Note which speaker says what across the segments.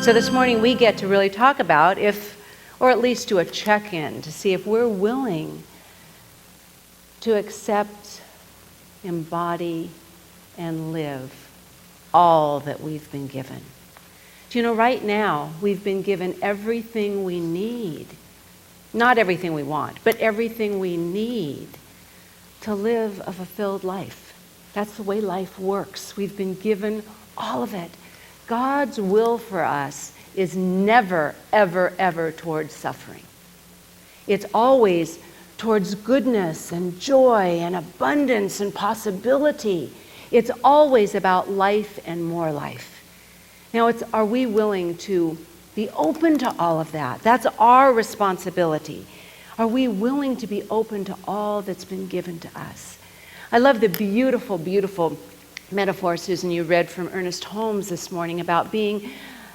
Speaker 1: So this morning we get to really talk about or at least do a check-in to see if we're willing to accept, embody, and live all that we've been given. Do you know, right now, we've been given everything we need. Not everything we want, but everything we need to live a fulfilled life. That's the way life works. We've been given all of it. God's will for us is never, ever, ever towards suffering. It's always towards goodness and joy and abundance and possibility. It's always about life and more life. Now, are we willing to be open to all of that? That's our responsibility. Are we willing to be open to all that's been given to us? I love the beautiful, beautiful metaphor, Susan, you read from Ernest Holmes this morning about being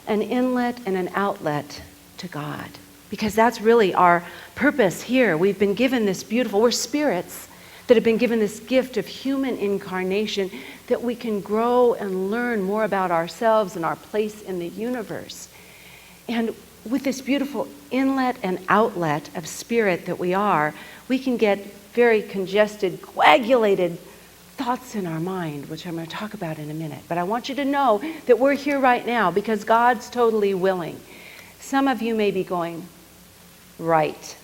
Speaker 1: an inlet and an outlet to God. Because that's really our purpose here. We've been given this we're spirits that have been given this gift of human incarnation that we can grow and learn more about ourselves and our place in the universe. And with this beautiful inlet and outlet of spirit that we are, we can get very congested, coagulated thoughts in our mind, which I'm going to talk about in a minute. But I want you to know that we're here right now because God's totally willing. Some of you may be going, right,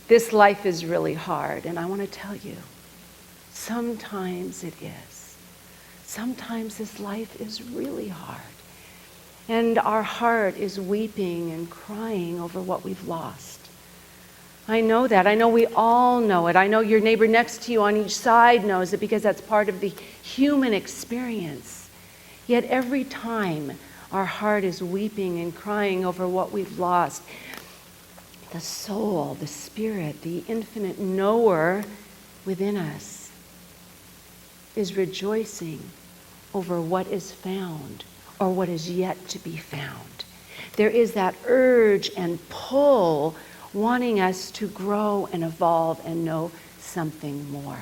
Speaker 1: this life is really hard. And I want to tell you, sometimes it is. Sometimes this life is really hard. And our heart is weeping and crying over what we've lost. I know that. I know we all know it. I know your neighbor next to you on each side knows it because that's part of the human experience. Yet every time our heart is weeping and crying over what we've lost, the soul, the spirit, the infinite knower within us is rejoicing over what is found or what is yet to be found. There is that urge and pull wanting us to grow and evolve and know something more.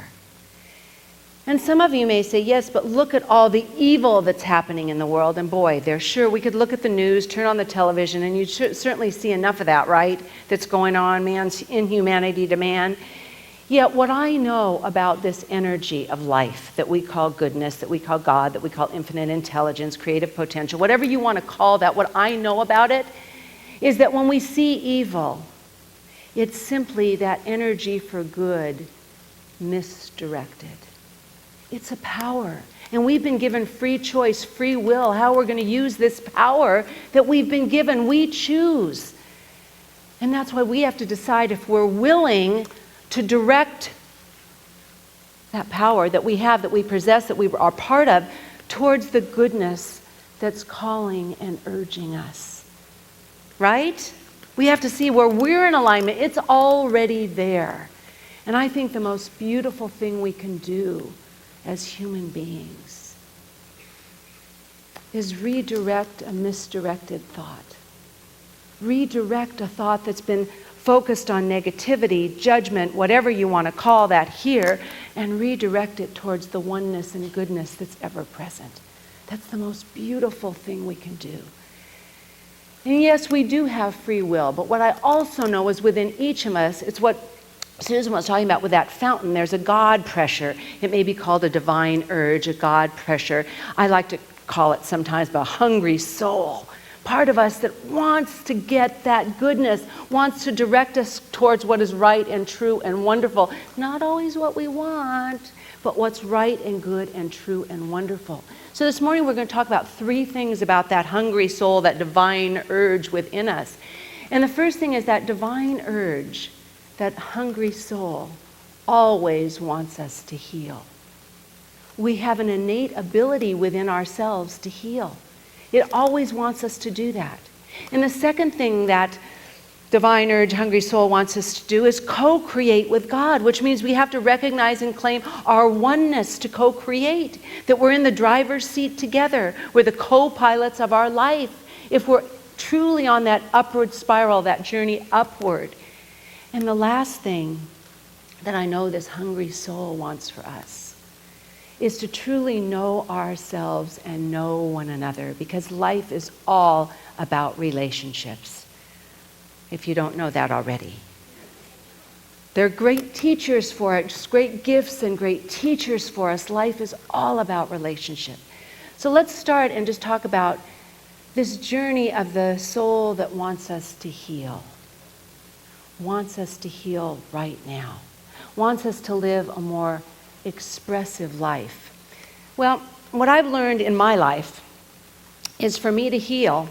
Speaker 1: And some of you may say, yes, but look at all the evil that's happening in the world. And boy, we could look at the news, turn on the television, and you certainly see enough of that, right? That's going on, man's inhumanity to man. Yet what I know about this energy of life that we call goodness, that we call God, that we call infinite intelligence, creative potential, whatever you want to call that, what I know about it is that when we see evil, it's simply that energy for good misdirected. It's a power. And we've been given free choice, free will, how we're going to use this power that we've been given. We choose. And that's why we have to decide if we're willing to direct that power that we have, that we possess, that we are part of, towards the goodness that's calling and urging us. Right? We have to see where we're in alignment. It's already there. And I think the most beautiful thing we can do as human beings is redirect a misdirected thought. Redirect a thought that's been focused on negativity, judgment, whatever you want to call that here, and redirect it towards the oneness and goodness that's ever present. That's the most beautiful thing we can do. And yes, we do have free will, but what I also know is within each of us, it's what Susan was talking about with that fountain. There's a God pressure. It may be called a divine urge, a God pressure. I like to call it sometimes a hungry soul. Part of us that wants to get that goodness, wants to direct us towards what is right and true and wonderful. Not always what we want, but what's right and good and true and wonderful. So this morning we're going to talk about 3 things about that hungry soul, that divine urge within us. And the first thing is that divine urge, that hungry soul, always wants us to heal. We have an innate ability within ourselves to heal. It always wants us to do that. And the second thing that divine urge, hungry soul wants us to do is co-create with God, which means we have to recognize and claim our oneness to co-create, that we're in the driver's seat together. We're the co-pilots of our life. If we're truly on that upward spiral, that journey upward. And the last thing that I know this hungry soul wants for us is to truly know ourselves and know one another, because life is all about relationships, if you don't know that already. They're great teachers for it, just great gifts and great teachers for us. Life is all about relationship. So let's start and just talk about this journey of the soul that wants us to heal. Wants us to heal right now. Wants us to live a more expressive life. Well, what I've learned in my life is for me to heal,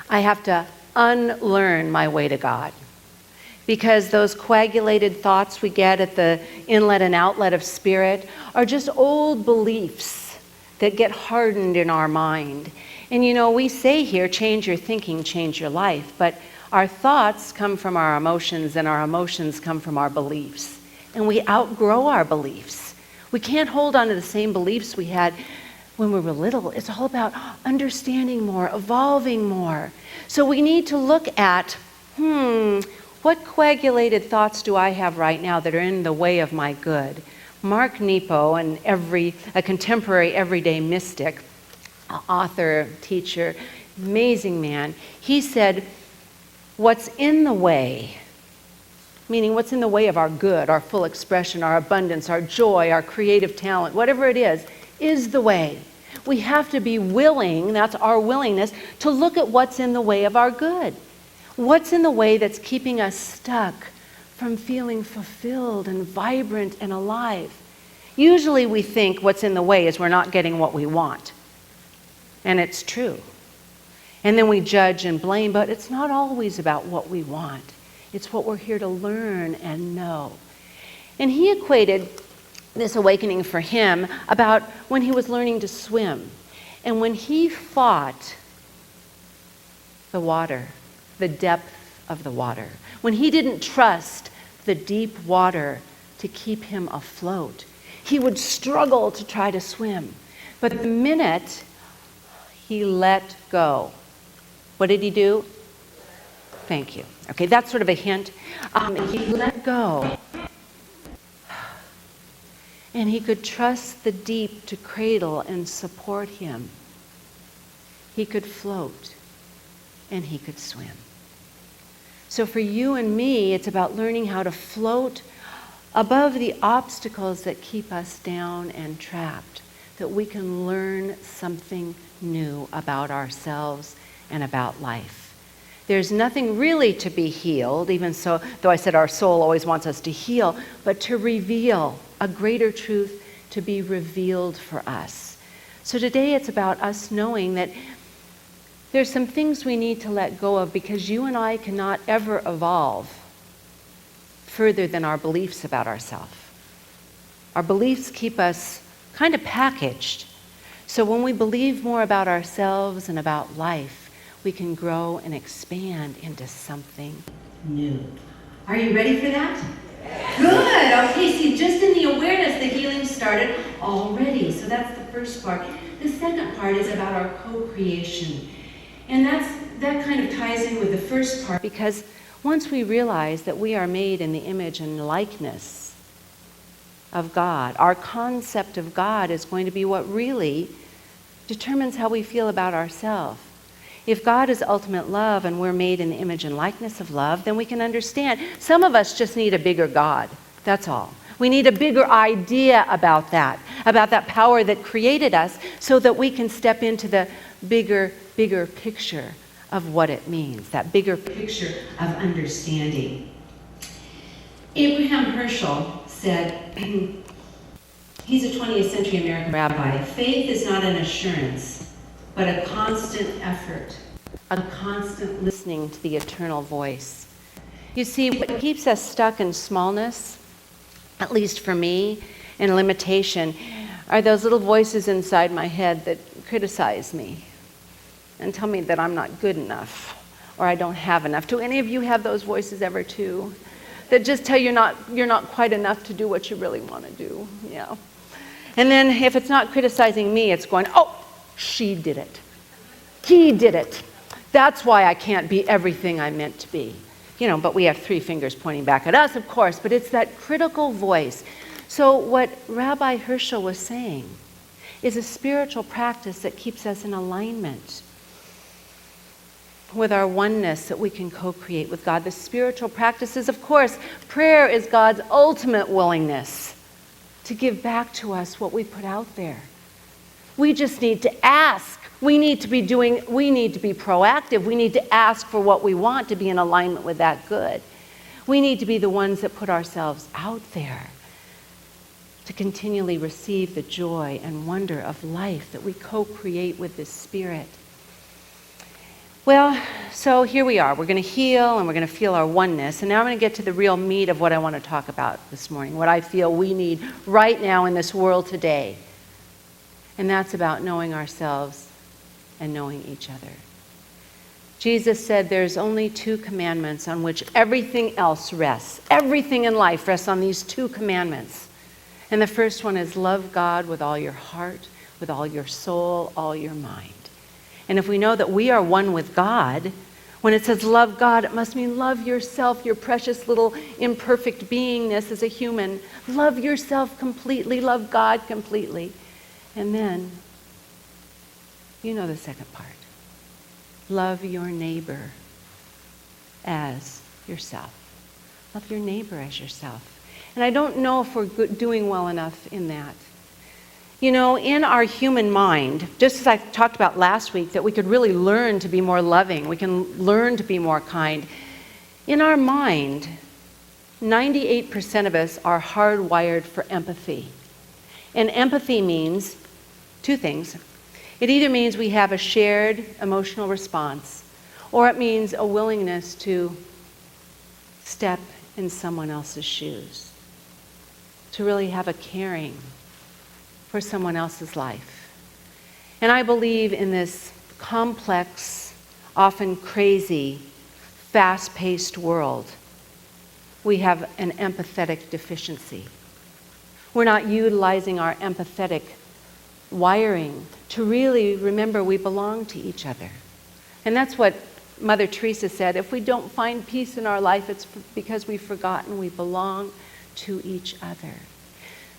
Speaker 1: I have to unlearn my way to God. Because those coagulated thoughts we get at the inlet and outlet of spirit are just old beliefs that get hardened in our mind. And you know, we say here, change your thinking, change your life. But our thoughts come from our emotions, and our emotions come from our beliefs. And we outgrow our beliefs. We can't hold on to the same beliefs we had when we were little. It's all about understanding more, evolving more. So we need to look at, what coagulated thoughts do I have right now that are in the way of my good? Mark Nepo, a contemporary everyday mystic, author, teacher, amazing man, he said, what's in the way, meaning what's in the way of our good, our full expression, our abundance, our joy, our creative talent, whatever it is the way. We have to be willing, that's our willingness, to look at what's in the way of our good. What's in the way that's keeping us stuck from feeling fulfilled and vibrant and alive? Usually we think what's in the way is we're not getting what we want. And it's true. And then we judge and blame, but it's not always about what we want. It's what we're here to learn and know. And he equated this awakening for him about when he was learning to swim. And when he fought the water, the depth of the water, when he didn't trust the deep water to keep him afloat, he would struggle to try to swim. But the minute he let go, what did he do? Thank you. Okay, that's sort of a hint. He let go. And he could trust the deep to cradle and support him. He could float and he could swim. So for you and me, it's about learning how to float above the obstacles that keep us down and trapped, that we can learn something new about ourselves and about life. There's nothing really to be healed, even so, though I said our soul always wants us to heal, but to reveal a greater truth to be revealed for us. So today it's about us knowing that there's some things we need to let go of, because you and I cannot ever evolve further than our beliefs about ourselves. Our beliefs keep us kind of packaged. So when we believe more about ourselves and about life, we can grow and expand into something new. Are you ready for that? Yes. Good. Okay, see, just in the awareness, the healing started already. So that's the first part. The second part is about our co-creation. And that kind of ties in with the first part, because once we realize that we are made in the image and likeness of God, our concept of God is going to be what really determines how we feel about ourselves. If God is ultimate love and we're made in the image and likeness of love, then we can understand. Some of us just need a bigger God. That's all. We need a bigger idea about that power that created us, so that we can step into the bigger picture of what it means, that bigger picture of understanding. Abraham Herschel said, he's a 20th century American rabbi, faith is not an assurance, but a constant effort, a constant listening to the eternal voice. You see, what keeps us stuck in smallness, at least for me, and limitation, are those little voices inside my head that criticize me and tell me that I'm not good enough or I don't have enough. Do any of you have those voices ever too? That just tell you you're not quite enough to do what you really want to do. Yeah. And then if it's not criticizing me, it's going, oh, she did it. He did it. That's why I can't be everything I'm meant to be. But we have 3 fingers pointing back at us, of course, but it's that critical voice. So what Rabbi Herschel was saying is a spiritual practice that keeps us in alignment with our oneness that we can co-create with God. The spiritual practices, of course, prayer is God's ultimate willingness to give back to us what we put out there. We just need to ask. We need to be proactive. We need to ask for what we want to be in alignment with that good. We need to be the ones that put ourselves out there to continually receive the joy and wonder of life that we co-create with this Spirit. Well, so here we are. We're going to heal and we're going to feel our oneness. And now I'm going to get to the real meat of what I want to talk about this morning, what I feel we need right now in this world today. And that's about knowing ourselves and knowing each other. Jesus said there's only 2 commandments on which everything else rests. Everything in life rests on these 2 commandments. And the first one is love God with all your heart, with all your soul, all your mind. And if we know that we are one with God, when it says love God, it must mean love yourself, your precious little imperfect beingness as a human. Love yourself completely, love God completely. And then, you know the second part. Love your neighbor as yourself. Love your neighbor as yourself. And I don't know if we're doing well enough in that. You know, in our human mind, just as I talked about last week, that we could really learn to be more loving, we can learn to be more kind. In our mind, 98% of us are hardwired for empathy. And empathy means 2 things. It either means we have a shared emotional response, or it means a willingness to step in someone else's shoes, to really have a caring for someone else's life. And I believe in this complex, often crazy, fast-paced world, we have an empathetic deficiency. We're not utilizing our empathetic wiring to really remember we belong to each other. And that's what Mother Teresa said, if we don't find peace in our life, it's because we've forgotten we belong to each other.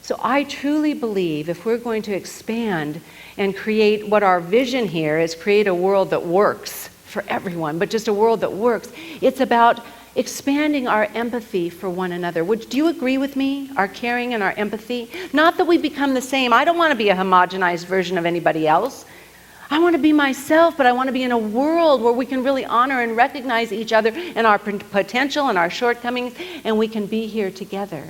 Speaker 1: So I truly believe if we're going to expand and create what our vision here is, create a world that works for everyone, but just a world that works, it's about expanding our empathy for one another. Do you agree with me? Our caring and our empathy? Not that we become the same. I don't want to be a homogenized version of anybody else. I want to be myself, but I want to be in a world where we can really honor and recognize each other and our potential and our shortcomings, and we can be here together.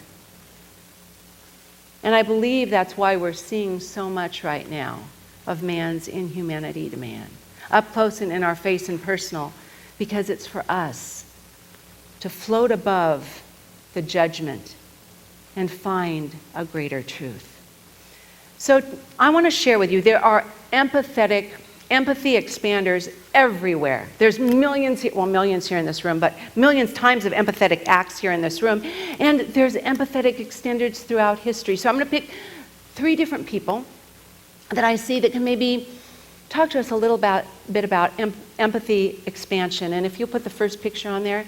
Speaker 1: And I believe that's why we're seeing so much right now of man's inhumanity to man, up close and in our face and personal, because it's for us to float above the judgment and find a greater truth. So I want to share with you, there are empathy expanders everywhere. There's millions here in this room, but millions times of empathetic acts here in this room. And there's empathetic extenders throughout history. So I'm going to pick 3 different people that I see that can maybe talk to us a little bit about empathy expansion. And if you'll put the first picture on there.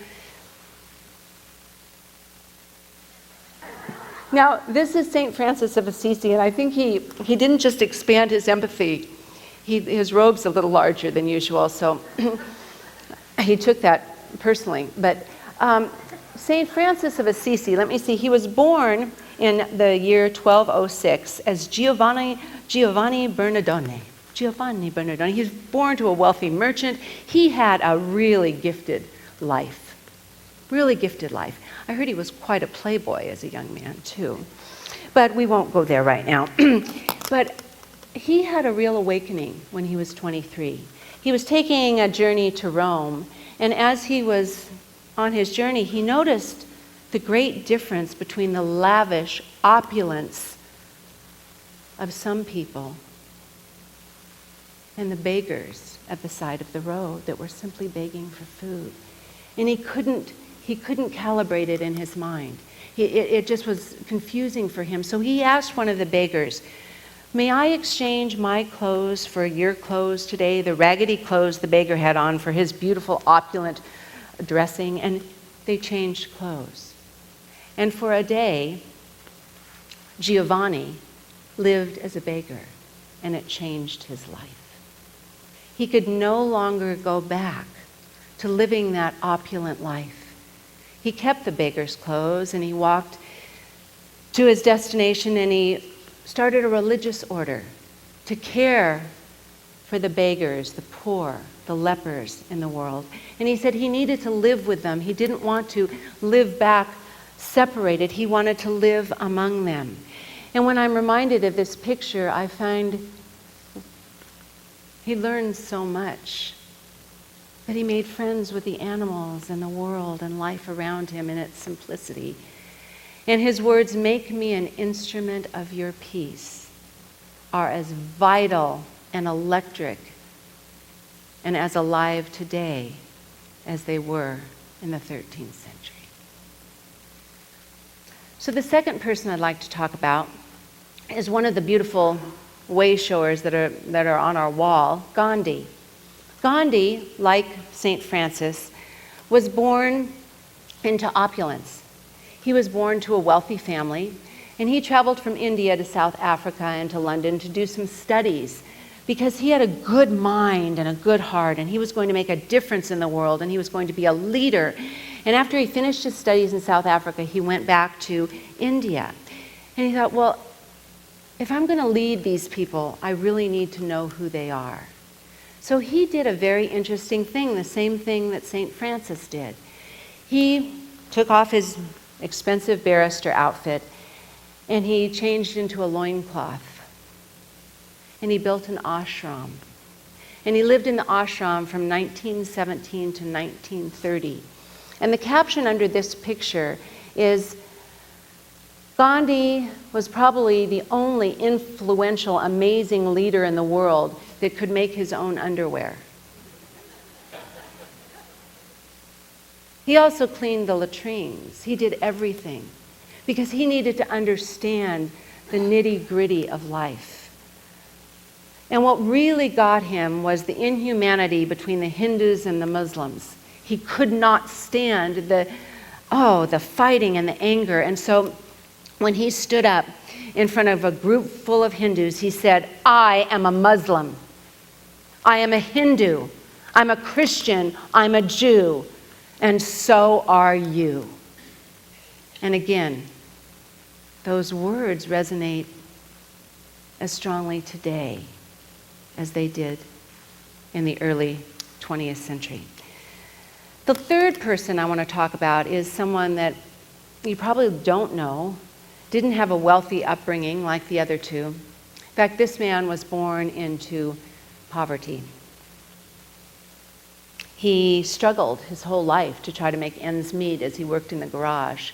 Speaker 1: Now, this is St. Francis of Assisi, and I think he didn't just expand his empathy. His robe's a little larger than usual, so he took that personally. But St. Francis of Assisi, let me see, he was born in the year 1206 as Giovanni Bernardone. Giovanni Bernardone. He was born to a wealthy merchant. He had a really gifted life. Really gifted life. I heard he was quite a playboy as a young man, too. But we won't go there right now. But he had a real awakening when he was 23. He was taking a journey to Rome, and as he was on his journey, he noticed the great difference between the lavish opulence of some people and the beggars at the side of the road that were simply begging for food. And he couldn't calibrate it in his mind. It just was confusing for him. So he asked one of the beggars, "May I exchange my clothes for your clothes today?" The raggedy clothes the beggar had on for his beautiful opulent dressing, and they changed clothes. And for a day, Giovanni lived as a beggar. and it changed his life. He could no longer go back to living that opulent life. He kept the beggar's clothes and he walked to his destination and he started a religious order to care for the beggars, the poor, the lepers in the world. And he said he needed to live with them. He didn't want to live back separated. He wanted to live among them. And when I'm reminded of this picture, I find he learned so much. That he made friends with the animals and the world and life around him in its simplicity. And his words, "Make me an instrument of your peace," are as vital and electric and as alive today as they were in the 13th century. So the second person I'd like to talk about is one of the beautiful way showers that are on our wall, Gandhi. Gandhi, like St. Francis, was born into opulence. He was born to a wealthy family, and he traveled from India to South Africa and to London to do some studies because he had a good mind and a good heart, and he was going to make a difference in the world, and he was going to be a leader. And after he finished his studies in South Africa, he went back to India. And he thought, well, if I'm going to lead these people, I really need to know who they are. So he did a very interesting thing, the same thing that St. Francis did. He took off his expensive barrister outfit and he changed into a loincloth. And he built an ashram. And he lived in the ashram from 1917 to 1930. And the caption under this picture is, Gandhi was probably the only influential, amazing leader in the world that could make his own underwear. He also cleaned the latrines. He did everything because he needed to understand the nitty-gritty of life. And what really got him was the inhumanity between the Hindus and the Muslims. He could not stand the fighting and the anger. And so when he stood up in front of a group full of Hindus, he said, I am a Muslim. I am a Hindu. I'm a Christian. I'm a Jew. And so are you. And again, those words resonate as strongly today as they did in the early 20th century. The third person I want to talk about is someone that you probably don't know, didn't have a wealthy upbringing like the other two. In fact, this man was born into poverty. He struggled his whole life to try to make ends meet as he worked in the garage.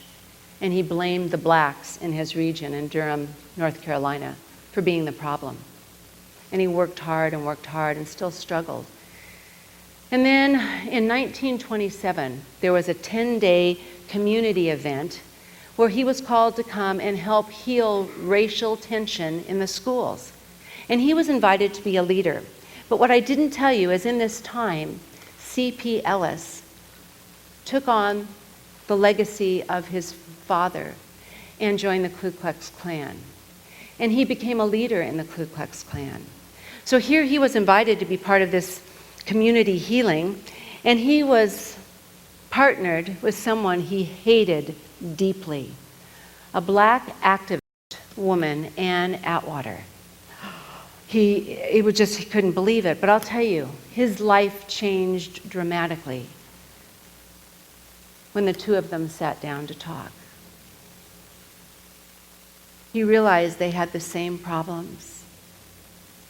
Speaker 1: And he blamed the blacks in his region in Durham, North Carolina, for being the problem. And he worked hard and still struggled. And then in 1927, there was a 10-day community event where he was called to come and help heal racial tension in the schools. And he was invited to be a leader. But what I didn't tell you is in this time, C.P. Ellis took on the legacy of his father and joined the Ku Klux Klan. And he became a leader in the Ku Klux Klan. So here he was invited to be part of this community healing, and he was partnered with someone he hated deeply, a black activist woman, Ann Atwater. He couldn't believe it, but I'll tell you, his life changed dramatically when the two of them sat down to talk. He realized they had the same problems,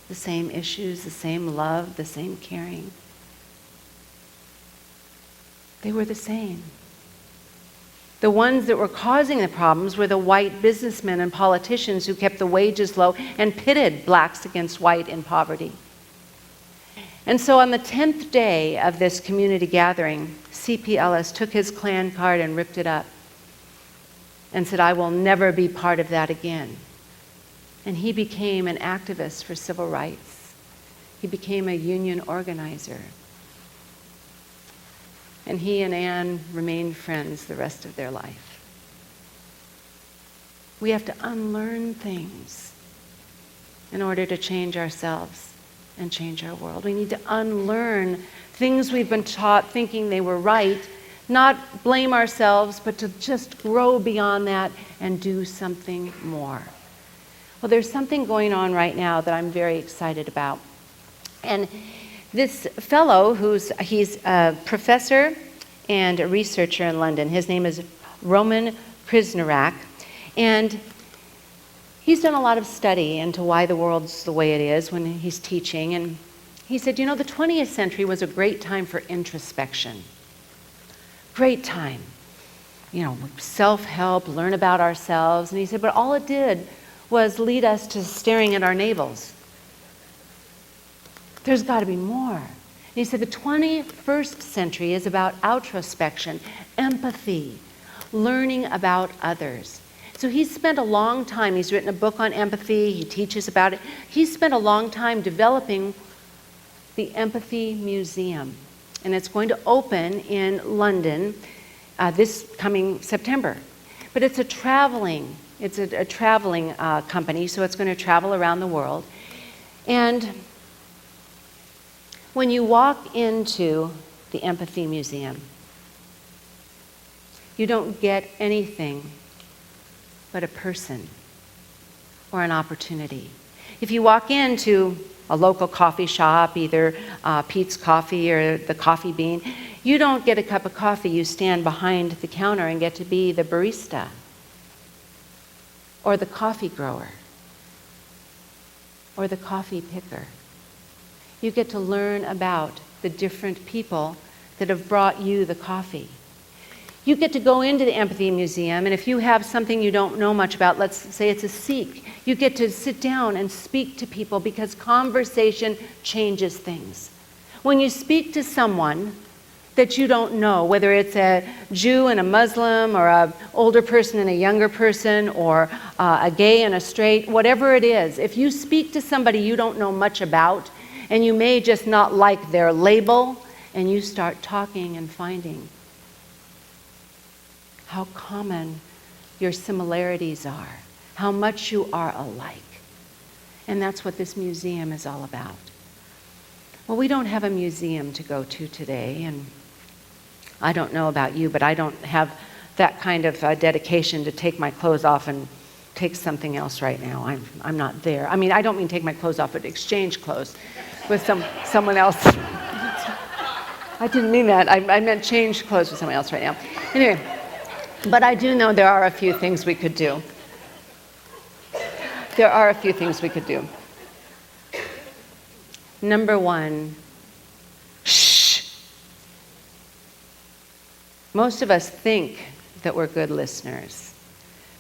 Speaker 1: the same issues, the same love, the same caring. They were the same. The ones that were causing the problems were the white businessmen and politicians who kept the wages low and pitted blacks against white in poverty. And so on the 10th day of this community gathering, C.P. Ellis took his Klan card and ripped it up and said, I will never be part of that again. And he became an activist for civil rights. He became a union organizer. And he and Anne remained friends the rest of their life. We have to unlearn things in order to change ourselves and change our world. We need to unlearn things we've been taught thinking they were right, not blame ourselves, but to just grow beyond that and do something more. Well, there's something going on right now that I'm very excited about. And this fellow, he's a professor and a researcher in London. His name is Roman Krznaric, and he's done a lot of study into why the world's the way it is when he's teaching. And he said, the 20th century was a great time for introspection. Great time. Self-help, learn about ourselves. And he said, but all it did was lead us to staring at our navels. There's got to be more. And he said the 21st century is about outrospection, empathy, learning about others. So he's spent a long time, he's written a book on empathy, he teaches about it. He's spent a long time developing the Empathy Museum. And it's going to open in London this coming September. But it's a traveling company, so it's going to travel around the world. And when you walk into the Empathy Museum, you don't get anything but a person or an opportunity. If you walk into a local coffee shop, either Pete's Coffee or the Coffee Bean, you don't get a cup of coffee. You stand behind the counter and get to be the barista or the coffee grower or the coffee picker. You get to learn about the different people that have brought you the coffee. You get to go into the Empathy Museum, and if you have something you don't know much about, let's say it's a Sikh, you get to sit down and speak to people because conversation changes things. When you speak to someone that you don't know, whether it's a Jew and a Muslim, or an older person and a younger person, or a gay and a straight, whatever it is, if you speak to somebody you don't know much about, and you may just not like their label, and you start talking and finding how common your similarities are, how much you are alike. And that's what this museum is all about. Well, we don't have a museum to go to today, and I don't know about you, but I don't have that kind of dedication to take my clothes off and take something else right now. I'm not there. I mean, I don't mean take my clothes off, but exchange clothes with someone else. I didn't mean that. I meant change clothes with someone else right now. Anyway, but I do know there are a few things we could do. There are a few things we could do. Number one, shh. Most of us think that we're good listeners,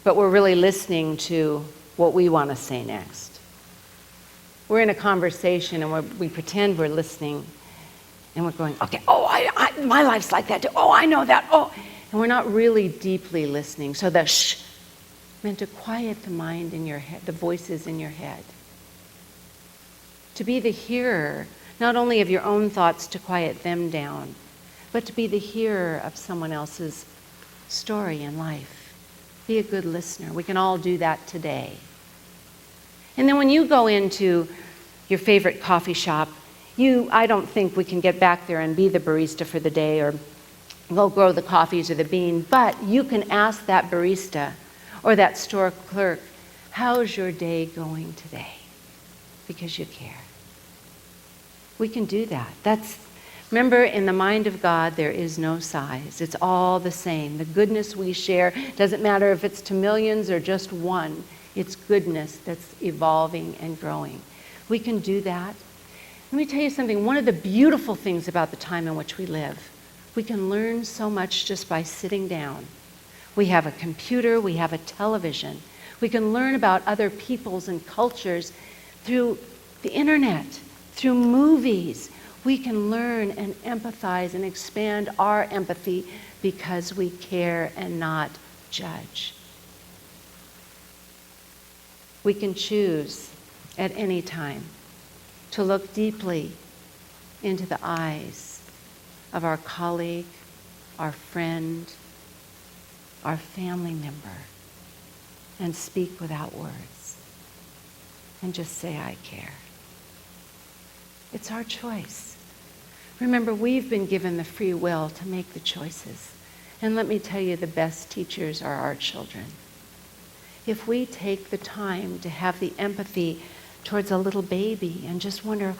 Speaker 1: but we're really listening to what we want to say next. We're in a conversation and we pretend we're listening, and we're going, okay, my life's like that too. Oh, I know that. Oh, and we're not really deeply listening. So the shh meant to quiet the mind in your head, the voices in your head. To be the hearer, not only of your own thoughts to quiet them down, but to be the hearer of someone else's story in life. Be a good listener. We can all do that today. And then when you go into your favorite coffee shop, I don't think we can get back there and be the barista for the day or go grow the coffees or the bean, but you can ask that barista or that store clerk, how's your day going today? Because you care. We can do that. Remember, in the mind of God, there is no size. It's all the same. The goodness we share, doesn't matter if it's to millions or just one, it's goodness that's evolving and growing. We can do that. Let me tell you something. One of the beautiful things about the time in which we live, we can learn so much just by sitting down. We have a computer, we have a television. We can learn about other peoples and cultures through the internet, through movies. We can learn and empathize and expand our empathy because we care and not judge. We can choose at any time to look deeply into the eyes of our colleague, our friend, our family member, and speak without words. and just say, I care. It's our choice. Remember, we've been given the free will to make the choices. And let me tell you, the best teachers are our children. If we take the time to have the empathy towards a little baby and just wonder,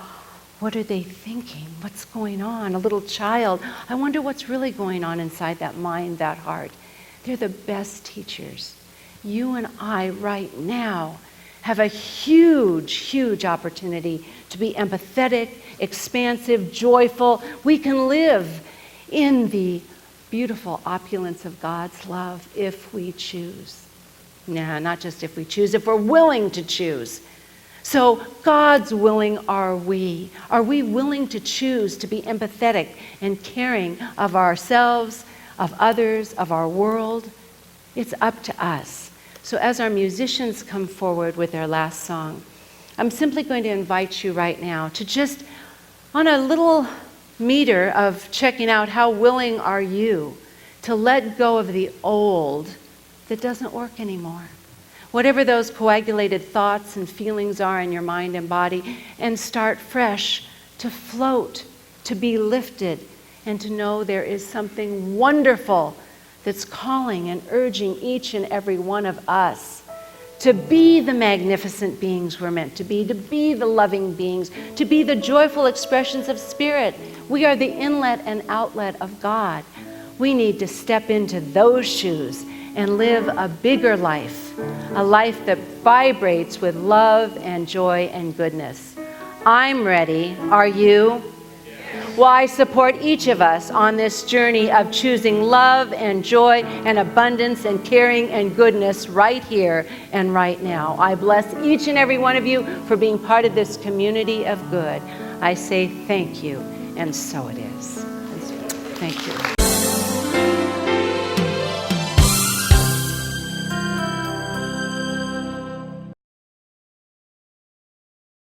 Speaker 1: what are they thinking? What's going on? A little child, I wonder what's really going on inside that mind, that heart. They're the best teachers. You and I right now have a huge, huge opportunity to be empathetic, expansive, joyful. We can live in the beautiful opulence of God's love if we choose. Nah, not just if we choose, if we're willing to choose. So God's willing are we. Are we willing to choose to be empathetic and caring of ourselves, of others, of our world? It's up to us. So as our musicians come forward with their last song, I'm simply going to invite you right now to just, on a little meter of checking out how willing are you to let go of the old that doesn't work anymore. Whatever those coagulated thoughts and feelings are in your mind and body, and start fresh, to float, to be lifted, and to know there is something wonderful that's calling and urging each and every one of us to be the magnificent beings we're meant to be the loving beings, to be the joyful expressions of Spirit. We are the inlet and outlet of God. We need to step into those shoes and live a bigger life, a life that vibrates with love and joy and goodness. I'm ready. Are you? Well, I support each of us on this journey of choosing love and joy and abundance and caring and goodness right here and right now. I bless each and every one of you for being part of this community of good. I say thank you, and so it is. Thank you.